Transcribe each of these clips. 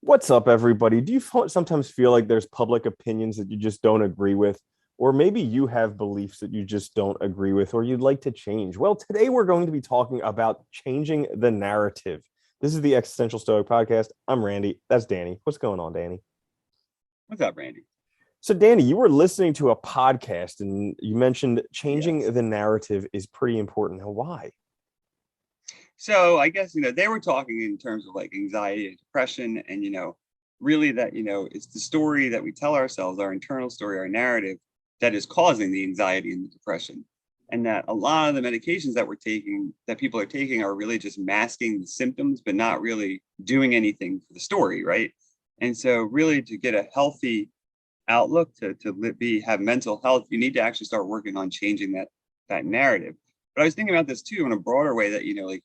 What's up, everybody? Do you sometimes feel like there's public opinions that you just don't agree with? Or maybe you have beliefs that you just don't agree with, or you'd like to change? Well, today we're going to be talking about changing the narrative. This is the Existential Stoic podcast. I'm Randy. That's Danny. What's going on, Danny? What's up, Randy? So, Danny, you were listening to a podcast and you mentioned Yes. changing the narrative is pretty important. Now, why? So I guess, they were talking in terms of like anxiety and depression and, really that, it's the story that we tell ourselves, our internal story, our narrative that is causing the anxiety and the depression. And that a lot of the medications that we're taking, that people are taking are really just masking the symptoms, but not really doing anything for the story, right? And so really to get a healthy outlook have mental health, you need to actually start working on changing that narrative. But I was thinking about this too in a broader way that like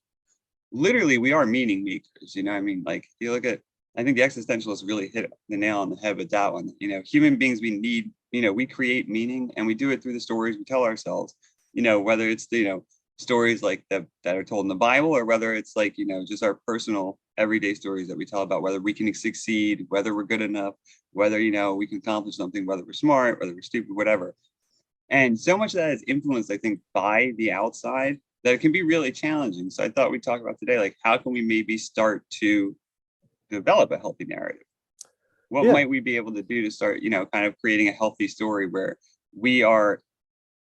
literally we are meaning makers. I mean, like you look at, I think the existentialists really hit the nail on the head with that one. Human beings, we need, we create meaning and we do it through the stories we tell ourselves. Whether it's the stories like that are told in the Bible, or whether it's like just our personal everyday stories that we tell about whether we can succeed, whether we're good enough, whether we can accomplish something, whether we're smart, whether we're stupid, whatever. And so much of that is influenced, I think, by the outside that it can be really challenging. So I thought we'd talk about today, like how can we maybe start to develop a healthy narrative? What Yeah. might we be able to do to start, kind of creating a healthy story where we are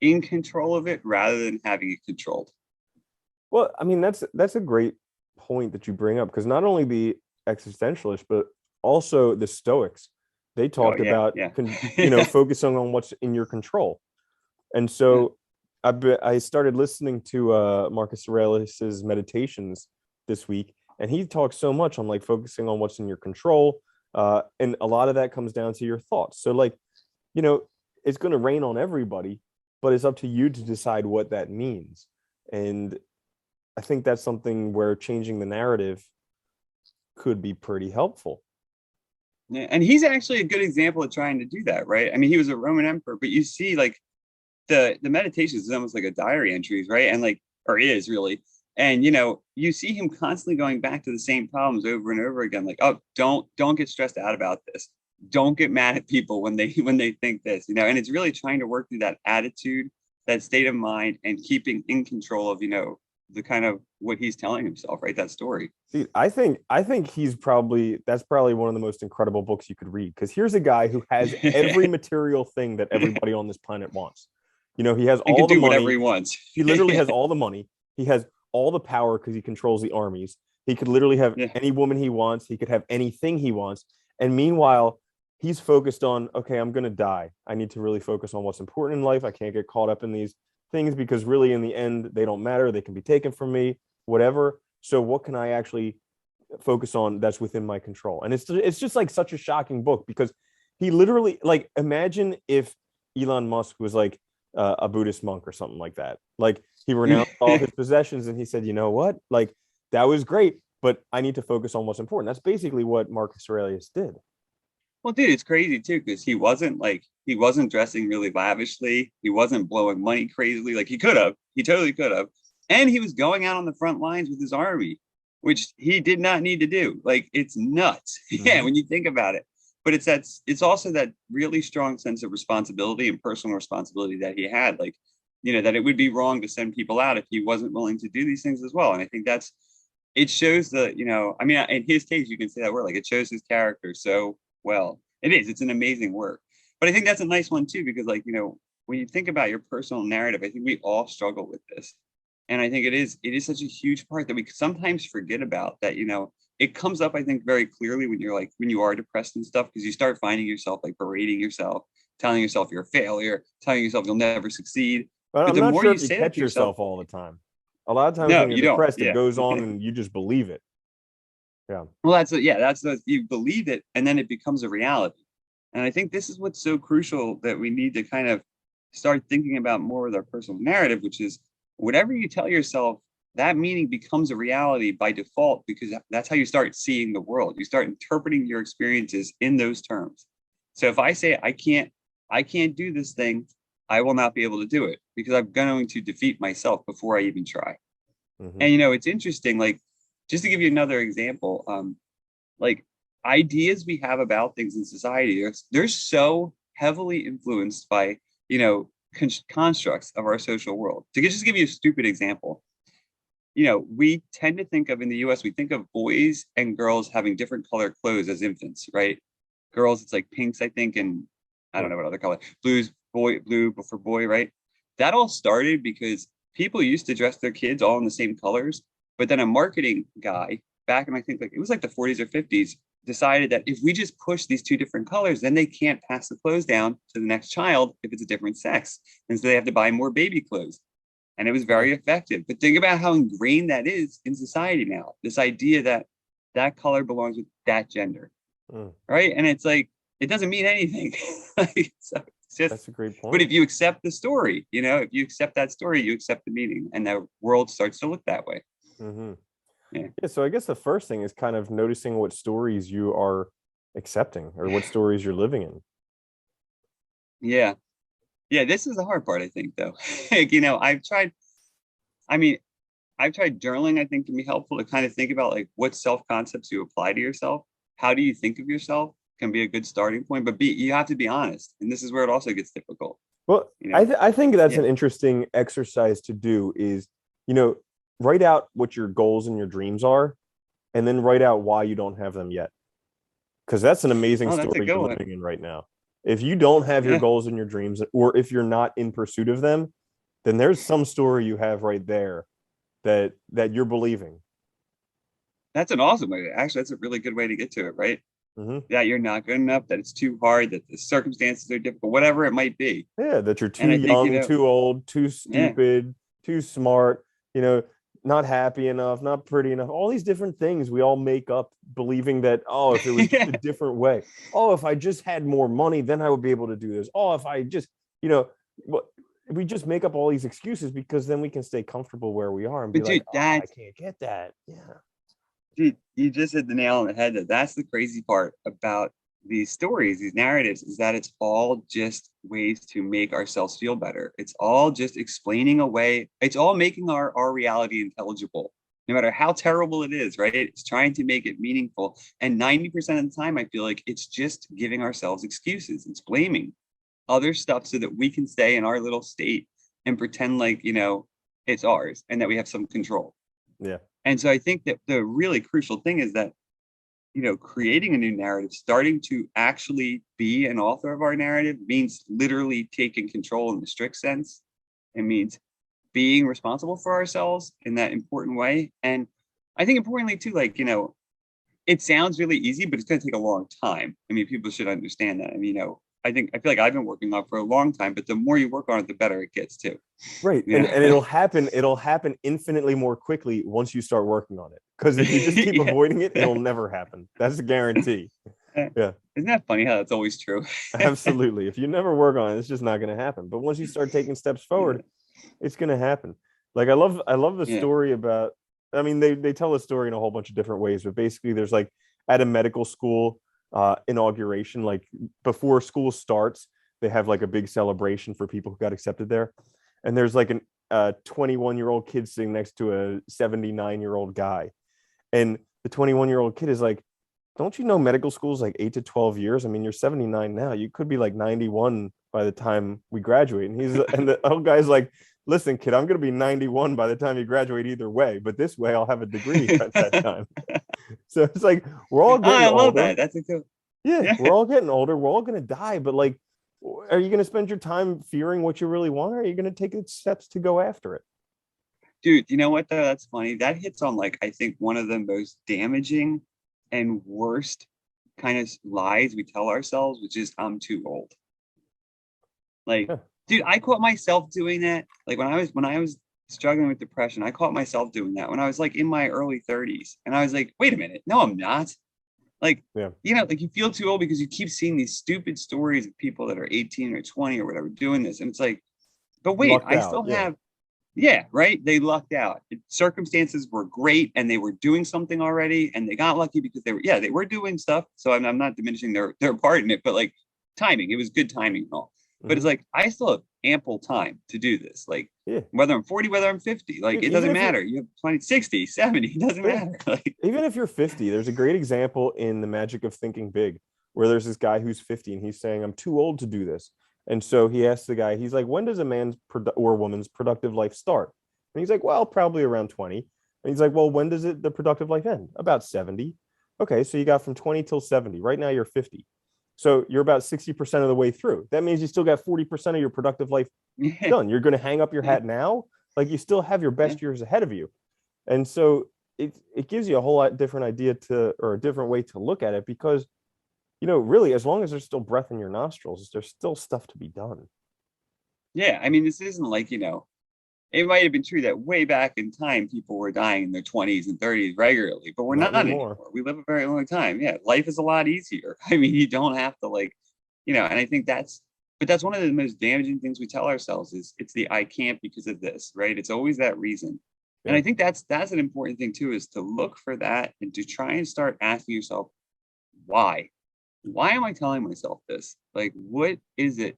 in control of it rather than having it controlled? Well, I mean, that's a great point that you bring up because not only the existentialists, but also the Stoics, they Oh talked yeah, about yeah. focusing on what's in your control. And Yeah. so I started listening to Marcus Aurelius's meditations this week, and he talks so much on like focusing on what's in your control, and a lot of that comes down to your thoughts. So like, you know, it's going to rain on everybody, but it's up to you to decide what that means. And I think that's something where changing the narrative could be pretty helpful. Yeah. And he's actually a good example of trying to do that, right? I mean, he was a Roman emperor, but you see like the meditations is almost like a diary entries, right? And like, or is really. And you see him constantly going back to the same problems over and over again. Like, oh, don't get stressed out about this. Don't get mad at people when they when they think this, and it's really trying to work through that attitude, that state of mind, and keeping in control of, the kind of what he's telling himself, right? That story. See, I think that's probably one of the most incredible books you could read because here's a guy who has every material thing that everybody on this planet wants. He has And all can the do whatever he money. wants. He literally has all the money. He has all the power because he controls the armies. He could literally have Yeah. any woman he wants. He could have anything he wants. And meanwhile, he's focused on, okay, I'm going to die. I need to really focus on what's important in life. I can't get caught up in these things because really in the end, they don't matter. They can be taken from me, whatever. So what can I actually focus on that's within my control? And it's just like such a shocking book because he literally like imagine if Elon Musk was like a Buddhist monk or something like that. Like he renounced all of his possessions and he said, you know what? Like that was great, but I need to focus on what's important. That's basically what Marcus Aurelius did. Well, dude, it's crazy too because he wasn't dressing really lavishly. He wasn't blowing money crazily like he could have. He totally could have. And he was going out on the front lines with his army, which he did not need to do. Like it's nuts. Yeah, Mm-hmm. when you think about it. But it's also that really strong sense of responsibility and personal responsibility that he had. Like, that it would be wrong to send people out if he wasn't willing to do these things as well. And I think it shows I mean, in his case, you can say that word, like it shows his character so well. It's an amazing work. But I think that's a nice one too, because like, when you think about your personal narrative, I think we all struggle with this. And I think it is such a huge part that we sometimes forget about that, it comes up, I think, very clearly when you are depressed and stuff, because you start finding yourself like berating yourself, telling yourself you're a failure, telling yourself you'll never succeed. But But I'm the not more sure you if you say that catch to yourself, yourself all the time. A lot of times no, when you're you don't. depressed, it Yeah. goes on and you just believe it. Yeah. Well, you believe it and then it becomes a reality. And I think this is what's so crucial that we need to kind of start thinking about more with our personal narrative, which is whatever you tell yourself, that meaning becomes a reality by default because that's how you start seeing the world. You start interpreting your experiences in those terms. So if I say I can't do this thing, I will not be able to do it because I'm going to defeat myself before I even try. Mm-hmm. And it's interesting, like just to give you another example, like ideas we have about things in society, they're so heavily influenced by, constructs of our social world. To just give you a stupid example, we tend to think of, in the US, we think of boys and girls having different color clothes as infants, right? Girls, it's like pinks, I think, and I don't Sure. know what other color. Blue for boy, right? That all started because people used to dress their kids all in the same colors, but then a marketing guy back in, I think, like it was like the 40s or 50s, decided that if we just push these two different colors, then they can't pass the clothes down to the next child if it's a different sex. And so they have to buy more baby clothes. And it was Yeah. very effective. But think about how ingrained that is in society now. This idea that that color belongs with that gender, Mm, right? And it's like, it doesn't mean anything. Like, so it's just, that's a great but point. if you accept the story, if you accept that story, you accept the meaning, and the world starts to look that way. Hmm. Yeah. Yeah, so I guess the first thing is kind of noticing what stories you are accepting or what stories you're living in. Yeah. Yeah. This is the hard part, I think, though. Like, I mean, I've tried journaling, I think can be helpful to kind of think about like what self-concepts you apply to yourself. How do you think of yourself can be a good starting point, but you have to be honest. And this is where it also gets difficult, Well, you know? I think that's Yeah. an interesting exercise to do is, you know, write out what your goals and your dreams are, and then write out why you don't have them yet. Because that's an amazing Oh, that's a story good you're one. living in right now. If you don't have your Yeah. goals and your dreams, or if you're not in pursuit of them, then there's some story you have right there that you're believing. That's an awesome way. Actually, that's a really good way to get to it, right? Hmm. That you're not good enough, that it's too hard, that the circumstances are difficult, whatever it might be. Yeah, that you're And too I think, young, too old, too yeah. stupid, too smart, you know, not happy enough, not pretty enough. All these different things we all make up believing that, oh, if it was just a Yeah. different way. Oh, if I just had more money, then I would be able to do this. Oh, if I just, you know, what we just make up all these excuses because then we can stay comfortable where we are and be But like, dude, oh, I can't get that. Yeah. you just hit the nail on the head. That's the crazy part about these stories, these narratives, is that it's all just ways to make ourselves feel better. It's all just explaining away. It's all making our reality intelligible, no matter how terrible it is, right? It's trying to make it meaningful. And 90% of the time, I feel like it's just giving ourselves excuses. It's blaming other stuff so that we can stay in our little state and pretend like, it's ours and that we have some control. Yeah. And so I think that the really crucial thing is that, creating a new narrative, starting to actually be an author of our narrative means literally taking control in the strict sense. It means being responsible for ourselves in that important way. And I think importantly too, like, it sounds really easy, but it's going to take a long time. I mean, people should understand that. I mean, I feel like I've been working on it for a long time, but the more you work on it, the better it gets too. Right. Yeah. And it'll happen infinitely more quickly once you start working on it. Because if you just keep Yeah. avoiding it, it'll never happen. That's a guarantee. Yeah. Isn't that funny how that's always true? Absolutely. If you never work on it, it's just not going to happen. But once you start taking steps Yeah. forward, it's going to happen. Like I love the Yeah. story about, I mean, they tell a story in a whole bunch of different ways, but basically there's like at a medical school inauguration, like before school starts, they have like a big celebration for people who got accepted there. And there's like a 21-year-old kid sitting next to a 79-year-old guy. And the 21-year-old kid is like, don't you know medical school is like 8 to 12 years? I mean, you're 79 now. You could be like 91 by the time we graduate. And the old guy's like, listen, kid, I'm going to be 91 by the time you graduate either way. But this way, I'll have a degree at that time. So it's like, we're all Oh, getting I love older. that. That's a cool. Yeah, Yeah. we're all getting older. We're all going to die. But like, are you going to spend your time fearing what you really want? Or are you going to take steps to go after it? Dude, you know what though? That's funny. That hits on like I think one of the most damaging and worst kind of lies we tell ourselves, which is I'm too old. Like, Yeah. dude, I caught myself doing that. Like when I was struggling with depression, I caught myself doing that when I was like in my early 30s. And I was like, wait a minute, no, I'm not. Like, Yeah. like you feel too old because you keep seeing these stupid stories of people that are 18 or 20 or whatever doing this. And it's like, but wait, Lucked I out. still Yeah. have, yeah, right. They lucked out. Circumstances were great and they were doing something already and they got lucky because they were doing stuff. So I'm not diminishing their part in it, but like timing, it was good timing and all. But Hmm. it's like, I still have ample time to do this. Like Yeah. whether I'm 40, whether I'm 50, like Dude, it even doesn't if you're matter. You have 20, 60, 70, it doesn't yeah, matter. Like even if you're 50, there's a great example in The Magic of Thinking Big, where there's this guy who's 50 and he's saying, I'm too old to do this. And so he asks the guy, he's like, when does a man's or woman's productive life start? And he's like, well, probably around 20. And he's like, well, when does the productive life end? About 70. Okay, so you got from 20 till 70. Right now you're 50. So you're about 60% of the way through. That means you still got 40% of your productive life yeah, done. You're going to hang up your hat now. Like you still have your yeah, best years ahead of you. And so it gives you a whole lot different idea to, or a different way to look at it, because, really, as long as there's still breath in your nostrils, there's still stuff to be done. yeah. I mean, this isn't like, it might have been true that way back in time, people were dying in their 20s and 30s regularly, but we're Not not anymore. anymore. We live a very long time. Yeah, life is a lot easier. I mean, you don't have to and I think but that's one of the most damaging things we tell ourselves is it's the I can't because of this, right? It's always that reason. And Yeah. I think that's an important thing too, is to look for that and to try and start asking yourself, why? Why am I telling myself this? Like, what is it?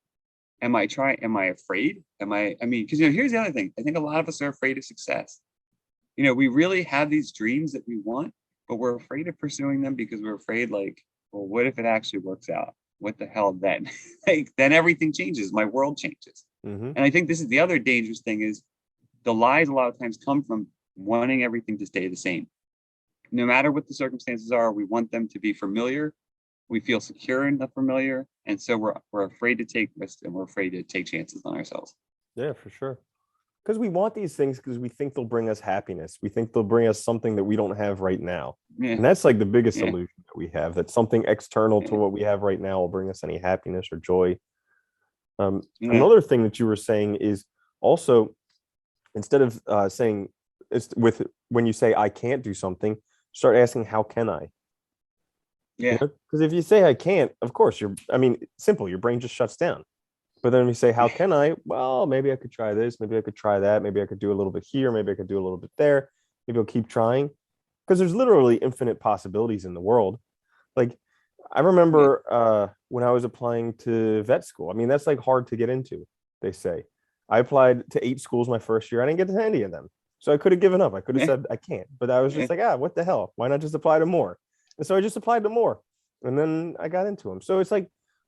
Am I afraid? I mean, because here's the other thing. I think a lot of us are afraid of success. We really have these dreams that we want, but we're afraid of pursuing them because we're afraid, like, well, what if it actually works out? What the hell then? Like, then everything changes. My world changes. Mm-hmm. And I think this is the other dangerous thing is the lies a lot of times come from wanting everything to stay the same. No matter what the circumstances are, we want them to be familiar. We feel secure in the familiar, and so we're afraid to take risks and we're afraid to take chances on ourselves. Yeah, for sure. Because we want these things because we think they'll bring us happiness. We think they'll bring us something that we don't have right now. Yeah, And that's like the biggest yeah, illusion that we have, that something external to yeah, what we have right now will bring us any happiness or joy. yeah, Another thing that you were saying is also, instead of saying it's with when you say I can't do something, start asking how can I? yeah, Because if you say I can't, of course simple, your brain just shuts down. But then we say, how can I? Well, maybe I could try this. Maybe I could try that. Maybe I could do a little bit here. Maybe I could do a little bit there. Maybe I'll keep trying. Because there's literally infinite possibilities in the world. Like, I yeah, remember when I was applying to vet school. I mean, that's like hard to get into, they say. I applied to 8 schools my first year. I didn't get to any of them. So I could have given up. I could have yeah, said, I can't. But I was yeah. just like, what the hell? Why not just apply to more? And so I just applied to more. And then I got into them. So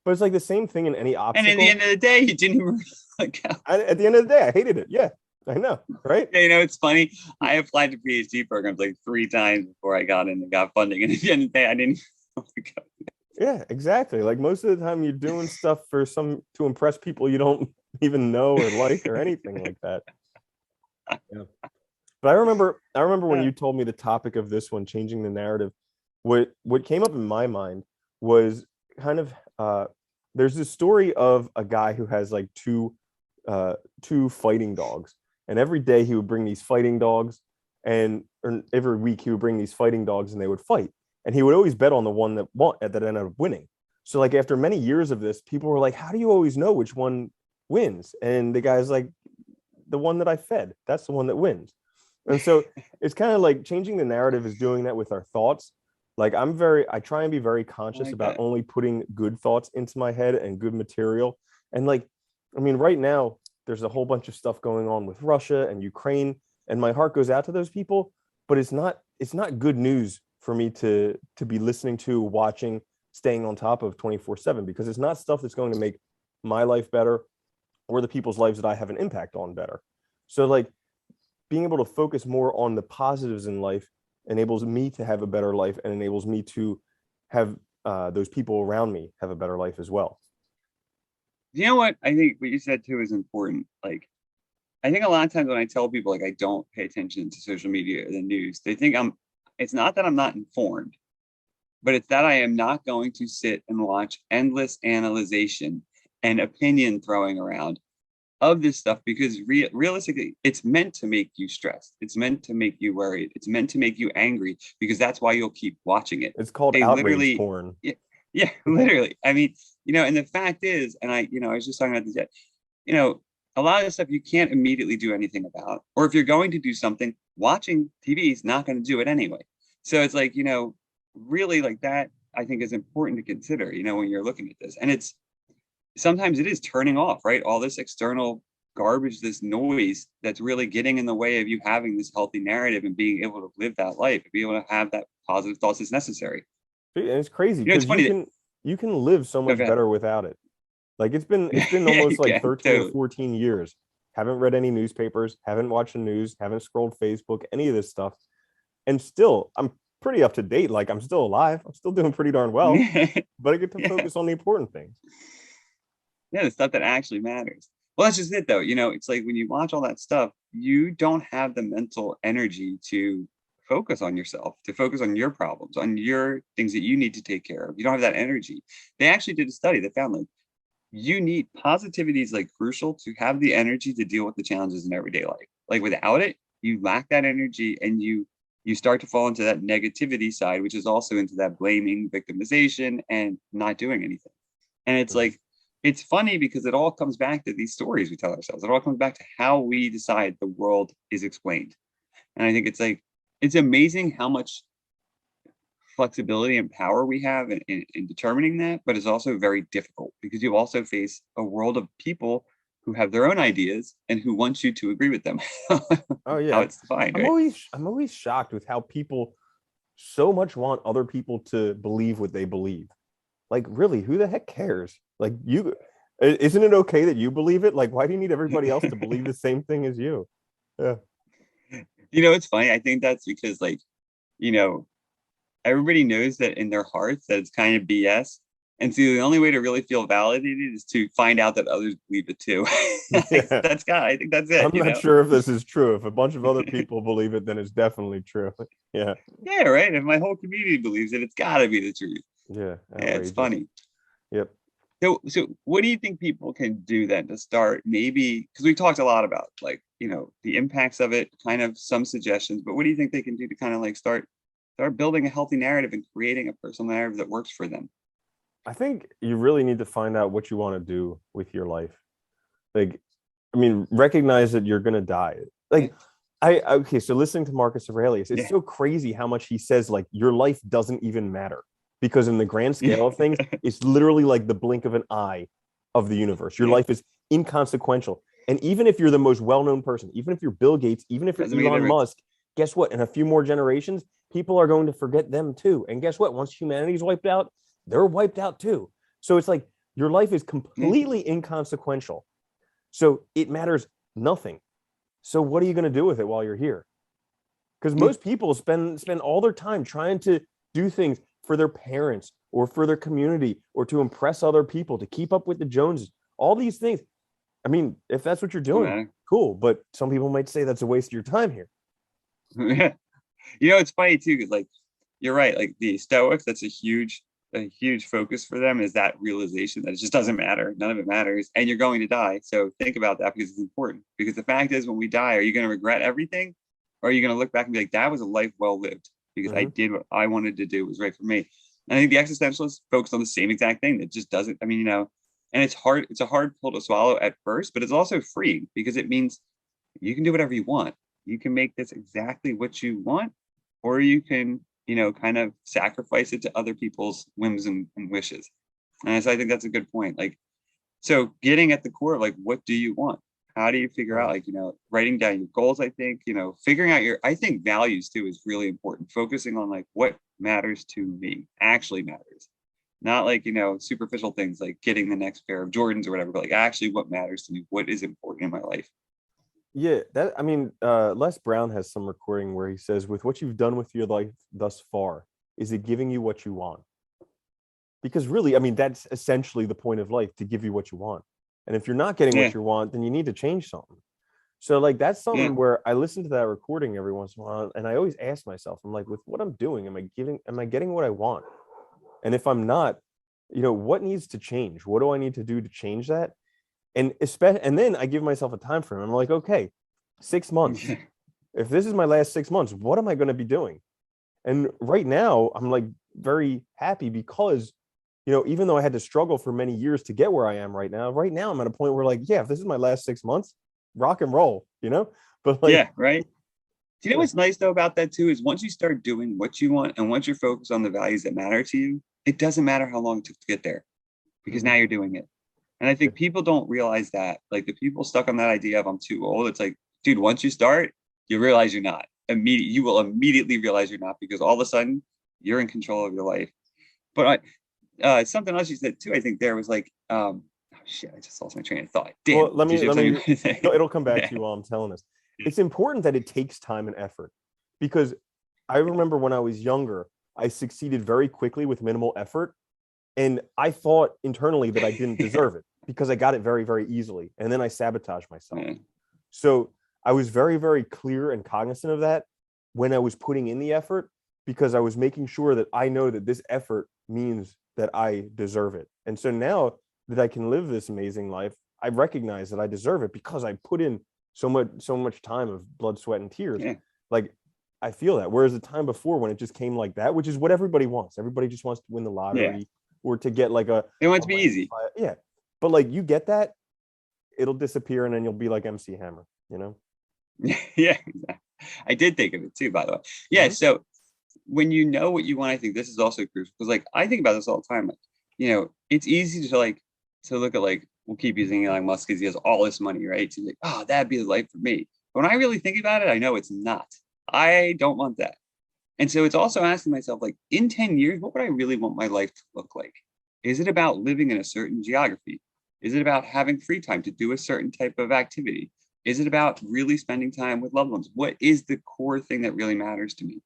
but it's like the same thing in any And in the obstacle. end of the day, you didn't even like. At the end of the day, I hated it. Yeah, I know, right? Yeah, it's funny. I applied to PhD programs like 3 times before I got in and got funding, and at the end of the day, I didn't. Yeah, exactly. Like most of the time, you're doing stuff to impress people you don't even know or like or anything like that. Yeah. But I remember when you told me the topic of this one, changing the narrative. What came up in my mind was kind of there's this story of a guy who has like two fighting dogs, and every day he would bring these fighting dogs, or every week he would bring these fighting dogs, and they would fight, and he would always bet on the one that ended up winning. So like after many years of this, people were like, how do you always know which one wins? And the guy's like, the one that I fed, that's the one that wins. And so it's kind of like changing the narrative is doing that with our thoughts. Like I try and be very I conscious like about that. only putting good thoughts into my head and good material. And like, I mean, right now there's a whole bunch of stuff going on with Russia and Ukraine, and my heart goes out to those people, but it's not good news for me to be listening to, watching, staying on top of 24/7, because it's not stuff that's going to make my life better or the people's lives that I have an impact on better. So like being able to focus more on the positives in life enables me to have a better life and enables me to have those people around me have a better life as well. You know what? I think what you said too is important. Like, I think a lot of times when I tell people like I don't pay attention to social media or the news, they think it's not that I'm not informed, but it's that I am not going to sit and watch endless analyzation and opinion throwing around of this stuff because realistically, it's meant to make you stressed. It's meant to make you worried. It's meant to make you angry because that's why you'll keep watching it. It's called They outrage literally, porn. yeah, yeah, literally. I mean, and the fact is, and I was just talking about this yet, a lot of this stuff you can't immediately do anything about. Or if you're going to do something, watching TV is not going to do it anyway. So it's like, really like that, I think is important to consider, when you're looking at this. And sometimes it is turning off, right? All this external garbage, this noise that's really getting in the way of you having this healthy narrative and being able to live that life, and be able to have that positive thoughts that's necessary. And it's crazy It's because funny that, you can live so go much ahead. better without it. Like it's been Yeah, you almost like can 13 or totally. 14 years. Haven't read any newspapers, haven't watched the news, haven't scrolled Facebook, any of this stuff. And still, I'm pretty up to date. Like I'm still alive. I'm still doing pretty darn well, Yeah, but I get to focus on the important things. yeah, the stuff that actually matters. Well, that's just it, though. It's like when you watch all that stuff, you don't have the mental energy to focus on yourself, to focus on your problems, on your things that you need to take care of. You don't have that energy. They actually did a study that found like you need positivity is like crucial to have the energy to deal with the challenges in everyday life. Like without it, you lack that energy, and you start to fall into that negativity side, which is also into that blaming, victimization, and not doing anything. And it's Mhm. like, it's funny because it all comes back to these stories we tell ourselves. It all comes back to how we decide the world is explained. And I think it's like, it's amazing how much flexibility and power we have in determining that, but it's also very difficult because you also face a world of people who have their own ideas and who want you to agree with them. Oh How yeah. it's defined, right? I'm always shocked with how people so much want other people to believe what they believe. Like really, who the heck cares? Like isn't it okay that you believe it? Like why do you need everybody else to believe the same thing as you? Yeah. It's funny. I think that's because, like, you know, everybody knows that in their hearts that it's kind of BS. And so the only way to really feel validated is to find out that others believe it too. Yeah. I think that's it, I'm not sure if this is true. If a bunch of other people believe it, then it's definitely true. Yeah. Yeah, right. If my whole community believes it, it's gotta be the truth. Yeah. Yeah, it's Outrageous. funny. Yep. So what do you think people can do then to start, maybe, because we talked a lot about, like, the impacts of it, kind of some suggestions, but what do you think they can do to kind of like start building a healthy narrative and creating a personal narrative that works for them? I think you really need to find out what you want to do with your life. Like, I mean, recognize that you're gonna die. Yeah. Like, okay, so listening to Marcus Aurelius, it's Yeah. so crazy how much he says like your life doesn't even matter because in the grand Yeah. scale of things, it's literally like the blink of an eye of the universe. Your Yeah. life is inconsequential. And even if you're the most well-known person, even if you're Bill Gates, even if you're Doesn't make a Elon difference. Musk, guess what? In a few more generations, people are going to forget them too. And guess what? Once humanity's wiped out, they're wiped out too. So it's like your life is Yeah. completely inconsequential. So it matters nothing. So what are you going to do with it while you're here? Because Yeah. most people spend all their time trying to do things for their parents or for their community or to impress other people, to keep up with the Joneses. All these things. I mean, if that's what you're Don't doing, matter. cool. But some people might say that's a waste of your time here. Yeah. It's funny too, because like you're right, like the Stoics, that's a huge focus for them, is that realization that it just doesn't matter, none of it matters, and you're going to die. So think about that, because it's important. Because the fact is, when we die, are you going to regret everything, or are you going to look back and be like, that was a life well lived because I Mm-hmm. did what I wanted to do, was right for me? And I think the existentialists focused on the same exact thing, that just doesn't. I mean, and it's hard. It's a hard pill to swallow at first, but it's also freeing, because it means you can do whatever you want. You can make this exactly what you want, or you can, kind of sacrifice it to other people's whims and wishes. And so I think that's a good point. Like, so getting at the core, like, what do you want? How do you figure out, Mm. like, writing down your goals? I think, figuring out I think values too is really important. Focusing on like what matters to me actually matters. Not like, superficial things like getting the next pair of Jordans or whatever, but like actually what matters to me, what is important in my life. Yeah, that I mean, Les Brown has some recording where he says, "With what you've done with your life thus far, is it giving you what you want?" Because really, I mean, that's essentially the point of life, to give you what you want. And if you're not getting what Yeah. you want, then you need to change something. So like that's Yeah. something where I listen to that recording every once in a while, and I always ask myself, I'm like, with what I'm doing, am I getting what I want? And if I'm not, what needs to change? What do I need to do to change that? And especially, and then I give myself a time frame. I'm like, okay, 6 months. Yeah. If this is my last 6 months, what am I going to be doing? And right now, I'm like very happy because, even though I had to struggle for many years to get where I am right now I'm at a point where like, yeah, if this is my last 6 months, rock and roll. But like, Yeah. Right. Do you know yeah, what's nice though about that too, is once you start doing what you want, and once you're focused on the values that matter to you, it doesn't matter how long it took to get there, because mhm, now you're doing it. And I think people don't realize that. Like the people stuck on that idea of I'm too old. It's like, dude, once you start, you realize you're not. You will immediately realize you're not, because all of a sudden you're in control of your life. But something else you said too, I think there was like, oh shit, I just lost my train of thought. Damn. Well, let Did me you have let something me. to say? No, it'll come back Yeah. to you while I'm telling this. It's important that it takes time and effort, because I remember when I was younger, I succeeded very quickly with minimal effort, and I thought internally that I didn't deserve it because I got it very, very easily, and then I sabotaged myself. Yeah. So I was very, very clear and cognizant of that when I was putting in the effort, because I was making sure that I know that this effort means that I deserve it. And so now that I can live this amazing life, I recognize that I deserve it because I put in so much time of blood, sweat, and tears. Yeah. Like I feel that. Whereas the time before, when it just came like that, which is what everybody wants. Everybody just wants to win the Yeah. lottery or to get like It wants a to be easy. yeah. But like you get that, it'll disappear and then you'll be like MC Hammer, you know? Yeah. I did think of it too, by the way. Yeah. Mm-hmm. So when you know what you want, I think this is also crucial, because like I think about this all the time. Like, it's easy to like to look at like we'll keep using Elon Musk because he has all this money, right? To like, oh, that'd be the life for me. But when I really think about it, I know it's not. I don't want that. And so it's also asking myself, like, in 10 years, what would I really want my life to look like? Is it about living in a certain geography? Is it about having free time to do a certain type of activity? Is it about really spending time with loved ones? What is the core thing that really matters to me?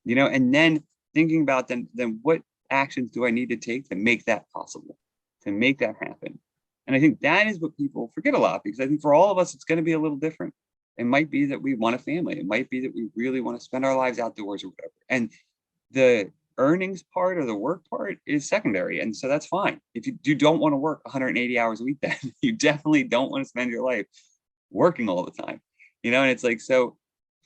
And then thinking about then what actions do I need to take to make that possible, to make that happen? And I think that is what people forget a lot, because I think for all of us, it's going to be a little different. It might be that we want a family. It might be that we really want to spend our lives outdoors or whatever. And the earnings part or the work part is secondary. And so that's fine. If you don't want to work 180 hours a week, then you definitely don't want to spend your life working all the time. And it's like, so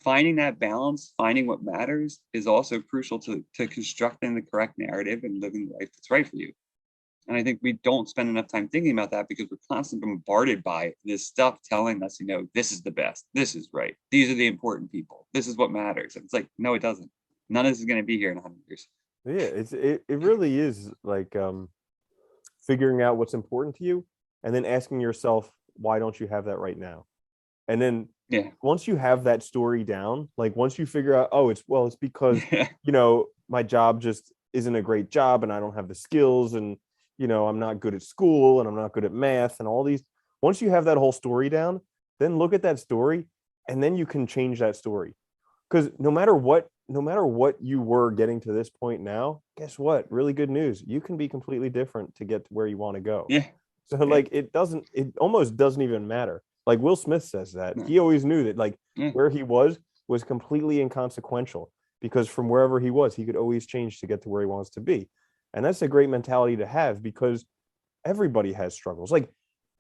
finding that balance, finding what matters is also crucial to constructing the correct narrative and living the life that's right for you. And I think we don't spend enough time thinking about that because we're constantly bombarded by this stuff telling us, this is the best, this is right, these are the important people, this is what matters. And it's like, no, it doesn't. None of this is going to be here in 100 years. Yeah, it really is like figuring out what's important to you and then asking yourself, why don't you have that right now? And then Yeah. once you have that story down, like once you figure out, oh, it's because, my job just isn't a great job and I don't have the skills and, I'm not good at school and I'm not good at math and all these. Once you have that whole story down, then look at that story and then you can change that story. Because no matter what you were getting to this point now, guess what? Really good news. You can be completely different to get to where you want to go. Yeah. So like it almost doesn't even matter. Like Will Smith says that. No. He always knew that like Yeah. where he was completely inconsequential, because from wherever he was, he could always change to get to where he wants to be. And that's a great mentality to have, because everybody has struggles. Like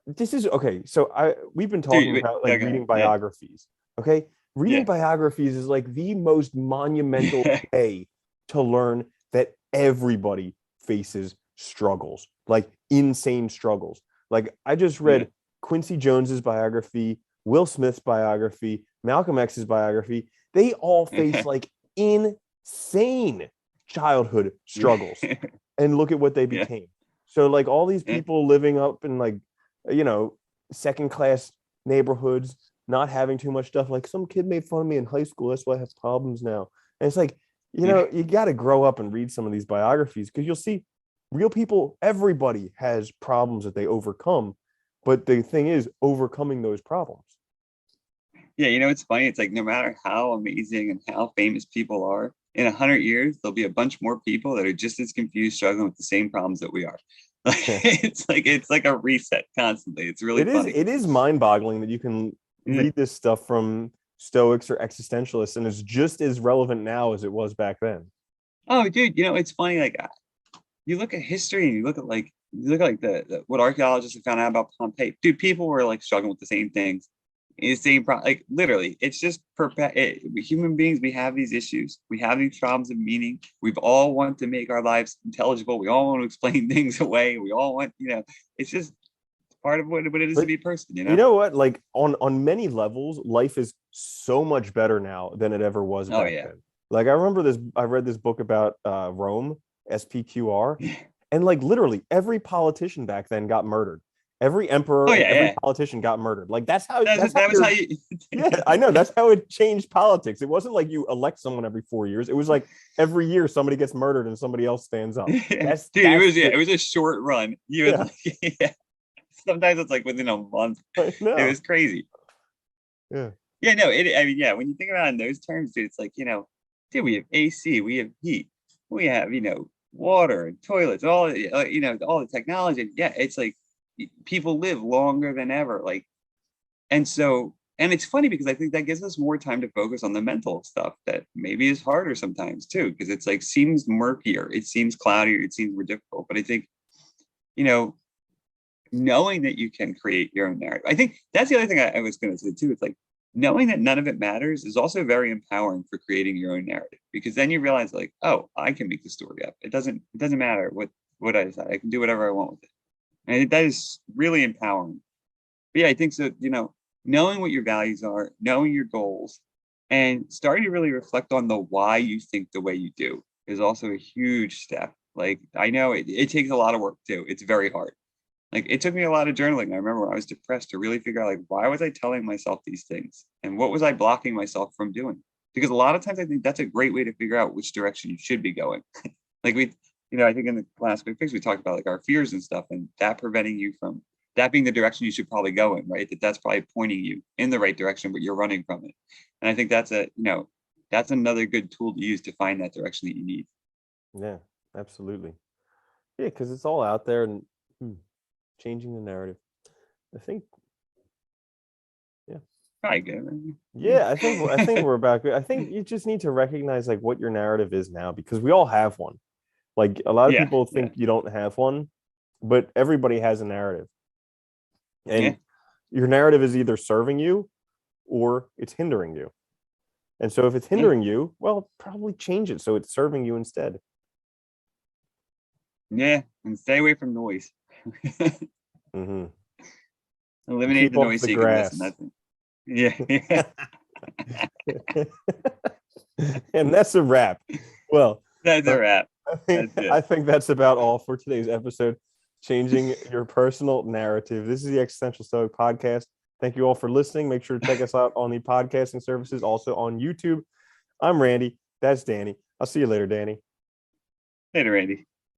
this is okay. So we've been talking about like reading biographies. Okay. Reading biographies is like the most monumental way to learn that everybody faces struggles, like insane struggles. Like I just read Quincy Jones's biography, Will Smith's biography, Malcolm X's biography. They all face like insane childhood struggles, and look at what they became. So like all these people living up in like, second class neighborhoods, not having too much stuff. Like some kid made fun of me in high school, that's why I have problems now. And it's like, you got to grow up and read some of these biographies, because you'll see real people. Everybody has problems that they overcome, but the thing is overcoming those problems. Yeah, it's funny. It's like no matter how amazing and how famous people are, in 100 years, there'll be a bunch more people that are just as confused, struggling with the same problems that we are. It's like a reset constantly. It's really funny. It is mind-boggling that you can read this stuff from Stoics or existentialists, and it's just as relevant now as it was back then. Oh, dude, it's funny. Like you look at history and you look at the what archaeologists have found out about Pompeii. Dude, people were like struggling with the same things. It's the same problem. Like literally, it's just human beings. We have these issues. We have these problems of meaning. We've all want to make our lives intelligible. We all want to explain things away. We all want, it's just part of what it is to be a person. You know what? Like on many levels, life is so much better now than it ever was back then. Like I remember this. I read this book about Rome, SPQR, and like literally every politician back then got murdered. Every emperor Oh and yeah, every yeah. politician got murdered. Like that's how That was how you. yeah, I know. That's how it changed politics. It wasn't like you elect someone every 4 years. It was like every year somebody gets murdered and somebody else stands up. Dude, That's it was a short run. You would yeah, like, yeah. Sometimes it's like within a month. I It know. was crazy. Yeah. Yeah, no, I mean, yeah, when you think about it in those terms, dude, it's like, dude, we have AC, we have heat, we have, water and toilets, all the technology. Yeah, it's like people live longer than ever. Like, and so, and it's funny because I think that gives us more time to focus on the mental stuff that maybe is harder sometimes too, because it's like seems murkier, it seems cloudier, it seems more difficult. But I think, you know, knowing that you can create your own narrative. I think that's the other thing I was going to say too. It's like knowing that none of it matters is also very empowering for creating your own narrative, because then you realize like, oh, I can make the story up. It doesn't matter what I decide. I can do whatever I want with it. And I think that is really empowering. But yeah, I think so, knowing what your values are, knowing your goals, and starting to really reflect on the why you think the way you do is also a huge step. Like I know it takes a lot of work too. It's very hard. Like it took me a lot of journaling. I remember when I was depressed to really figure out like why was I telling myself these things and what was I blocking myself from doing? Because a lot of times I think that's a great way to figure out which direction you should be going. Like I think in the last big fix we talked about like our fears and stuff, and that preventing you from that being the direction you should probably go in, right? That's probably pointing you in the right direction, but you're running from it. And I think that's another good tool to use to find that direction that you need. Yeah, absolutely. Yeah, because it's all out there and changing the narrative. I think. Yeah. Probably good. Right? Yeah, I think we're about good. I think you just need to recognize like what your narrative is now, because we all have one. Like a lot of Yeah, people yeah, think you don't have one, but everybody has a narrative. yeah. And your narrative is either serving you or it's hindering you. And so if it's Yeah. hindering you, well, probably change it so it's serving you instead. Yeah, and stay away from noise. Mm-hmm. Eliminate Keep the off noise the so you can listen. grass. That's it. Yeah. And that's a wrap. Well, That's a wrap. I That's think, it. I think that's about all for today's episode. Changing your personal narrative. This is the Existential Stoic podcast. Thank you all for listening. Make sure to check us out on the podcasting services, also on YouTube. I'm Randy. That's Danny. I'll see you later, Danny. Later, Randy.